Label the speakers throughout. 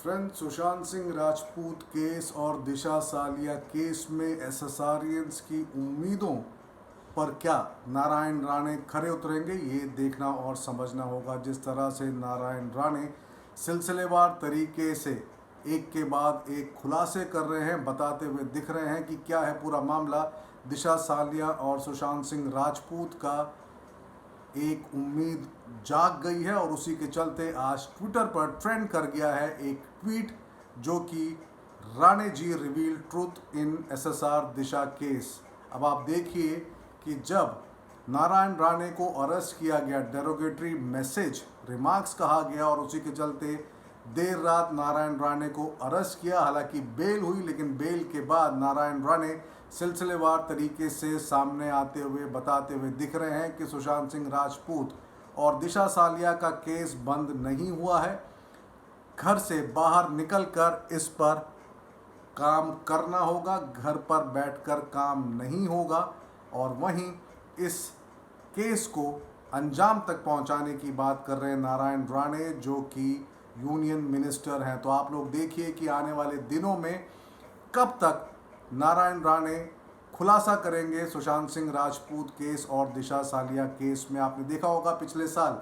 Speaker 1: Friends, Sushant Singh Rajput case और दिशा सालिया case में एसएसआरियंस की उम्मीदों पर क्या नारायण राणे खरे उतरेंगे, ये देखना और समझना होगा। जिस तरह से नारायण राणे सिलसिलेवार तरीके से एक के बाद एक खुलासे कर रहे हैं, बताते हुए दिख रहे हैं कि क्या है पूरा मामला। दिशा सालिया और सुशांत सिंह राजपूत का एक उम्मीद जाग गई है और उसी के चलते आज ट्विटर पर ट्रेंड कर गया है एक ट्वीट, जो कि Rane ji reveal truth in SSR Disha case. अब आप देखिए कि जब नारायण राणे को अरेस्ट किया गया, डेरोगेटरी मैसेज रिमार्क्स कहा गया और उसी के चलते देर रात नारायण राणे को अरेस्ट किया। हालांकि बेल हुई, लेकिन बेल के बाद नारायण राणे सिलसिलेवार तरीके से सामने आते हुए बताते हुए दिख रहे हैं कि सुशांत सिंह राजपूत और दिशा सालिया का केस बंद नहीं हुआ है। घर से बाहर निकलकर इस पर काम करना होगा, घर पर बैठकर काम नहीं होगा। और वहीं इस केस को अंजाम तक पहुंचाने की बात कर रहे हैं नारायण राणे, जो कि यूनियन मिनिस्टर हैं। तो आप लोग देखिए कि आने वाले दिनों में कब तक नारायण राणे खुलासा करेंगे सुशांत सिंह राजपूत केस और दिशा सालिया केस में। आपने देखा होगा पिछले साल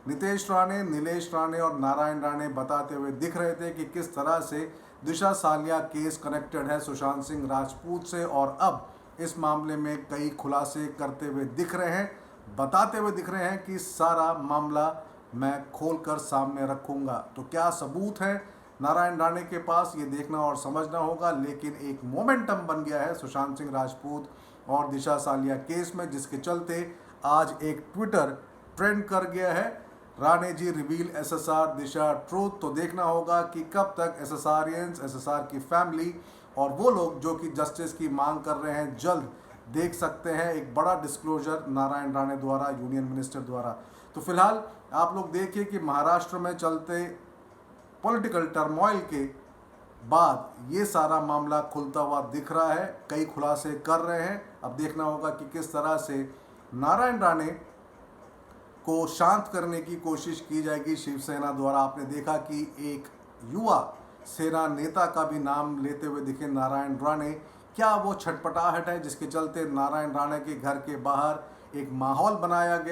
Speaker 1: नितेश राणे, नीलेश राणे और नारायण राणे बताते हुए दिख रहे थे कि किस तरह से दिशा सालिया केस कनेक्टेड है सुशांत सिंह राजपूत से, और अब इस मामले में कई खुलासे करते हुए दिख रहे हैं, बताते हुए दिख रहे हैं कि सारा मामला मैं खोलकर सामने रखूंगा। तो क्या सबूत है नारायण राणे के पास, ये देखना और समझना होगा। लेकिन एक मोमेंटम बन गया है सुशांत सिंह राजपूत और दिशा सालिया केस में, जिसके चलते आज एक ट्विटर ट्रेंड कर गया है, राणे जी रिवील एसएसआर दिशा ट्रूथ। तो देखना होगा कि कब तक एसएसआरियंस, एसएसआर की फैमिली और वो लोग जो कि जस्टिस की मांग कर रहे हैं, जल्द देख सकते हैं एक बड़ा डिस्क्लोजर नारायण राणे द्वारा, यूनियन मिनिस्टर द्वारा। तो फिलहाल आप लोग देखिए कि महाराष्ट्र में चलते पॉलिटिकल टर्मोइल के बाद ये सारा मामला खुलता हुआ दिख रहा है, कई खुलासे कर रहे हैं। अब देखना होगा कि किस तरह से नारायण राणे को शांत करने की कोशिश की जाएगी शिवसेना द्वारा। आपने देखा कि एक युवा सेना नेता का भी नाम लेते हुए दिखे नारायण राणे। क्या वो छटपटाहट है जिसके चलते नारायण राणे के घर के बाहर एक माहौल बनाया गया?